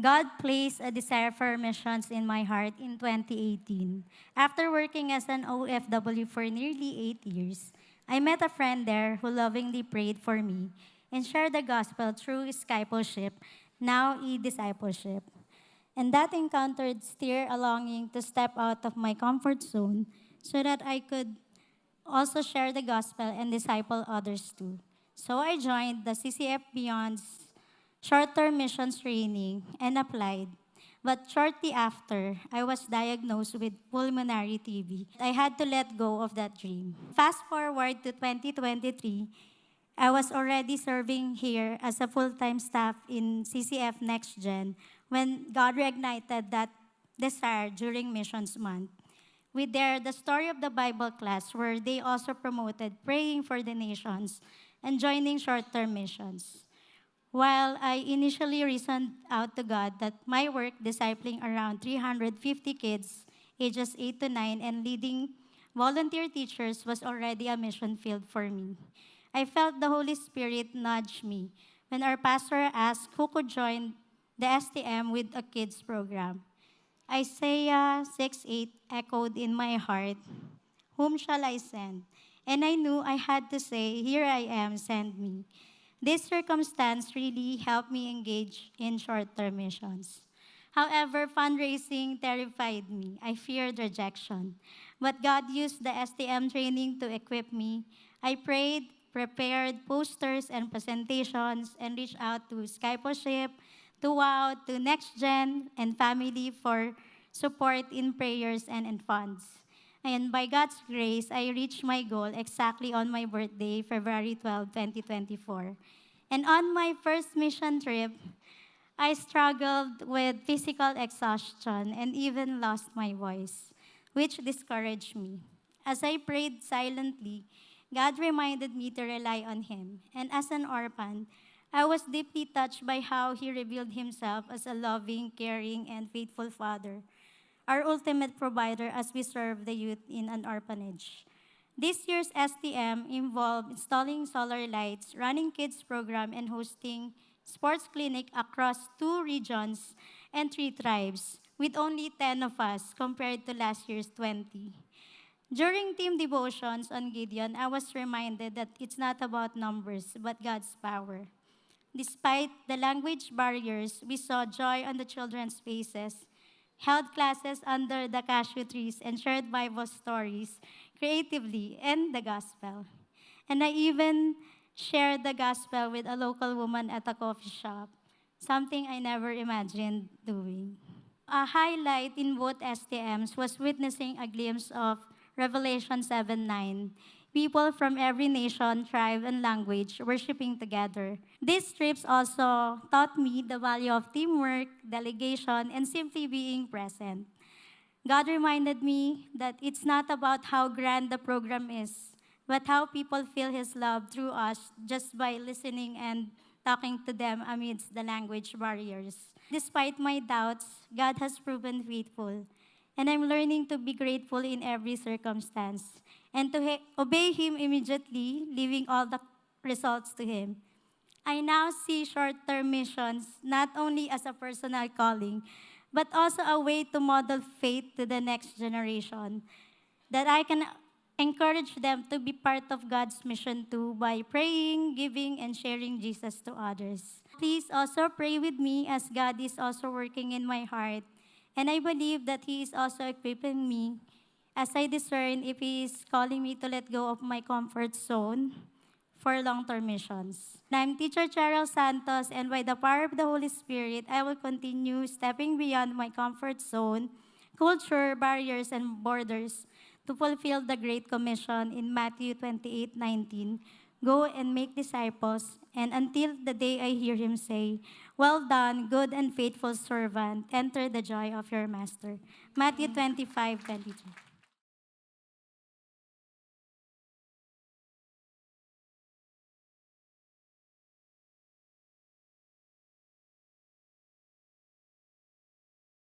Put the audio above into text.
God placed a desire for missions in my heart in 2018. After working as an OFW for nearly 8 years, I met a friend there who lovingly prayed for me and shared the gospel through discipleship, now e-discipleship. And that encounter stirred a longing to step out of my comfort zone so that I could also share the gospel and disciple others too. So I joined the CCF Beyond's short-term missions training and applied. But shortly after, I was diagnosed with pulmonary TB. I had to let go of that dream. Fast forward to 2023, I was already serving here as a full-time staff in CCF Next Gen when God reignited that desire during Missions Month. We there the story of the Bible class where they also promoted praying for the nations and joining short-term missions. While I initially reasoned out to God that my work discipling around 350 kids ages 8 to 9 and leading volunteer teachers was already a mission field for me, I felt the Holy Spirit nudge me when our pastor asked who could join the STM with a kids program. Isaiah 6:8 echoed in my heart, "Whom shall I send?" And I knew I had to say, "Here I am, send me." This circumstance really helped me engage in short-term missions. However, fundraising terrified me. I feared rejection. But God used the STM training to equip me. I prayed, prepared posters and presentations, and reached out to Skypoship, to WOW, to Next Gen, and family for support in prayers and in funds. And by God's grace, I reached my goal exactly on my birthday, February 12, 2024. And on my first mission trip, I struggled with physical exhaustion and even lost my voice, which discouraged me. As I prayed silently, God reminded me to rely on Him. And as an orphan, I was deeply touched by how He revealed Himself as a loving, caring, and faithful Father, our ultimate provider as we serve the youth in an orphanage. This year's STM involved installing solar lights, running kids program, and hosting sports clinic across 2 regions and 3 tribes, with only 10 of us compared to last year's 20. During team devotions on Gideon, I was reminded that it's not about numbers, but God's power. Despite the language barriers, we saw joy on the children's faces, held classes under the cashew trees, and shared Bible stories creatively and the gospel. And I even shared the gospel with a local woman at a coffee shop, something I never imagined doing. A highlight in both STMs was witnessing a glimpse of Revelation 7:9. People from every nation, tribe, and language worshiping together. These trips also taught me the value of teamwork, delegation, and simply being present. God reminded me that it's not about how grand the program is, but how people feel His love through us just by listening and talking to them amidst the language barriers. Despite my doubts, God has proven faithful, and I'm learning to be grateful in every circumstance and to obey Him immediately, leaving all the results to Him. I now see short-term missions not only as a personal calling, but also a way to model faith to the next generation, that I can encourage them to be part of God's mission too by praying, giving, and sharing Jesus to others. Please also pray with me as God is also working in my heart. And I believe that He is also equipping me as I discern if He is calling me to let go of my comfort zone for long-term missions. I'm Teacher Cheryl Santos, and by the power of the Holy Spirit, I will continue stepping beyond my comfort zone, culture, barriers, and borders to fulfill the Great Commission in Matthew 28:19. Go and make disciples, and until the day I hear Him say, "Well done, good and faithful servant, enter the joy of your master." Matthew 25:22.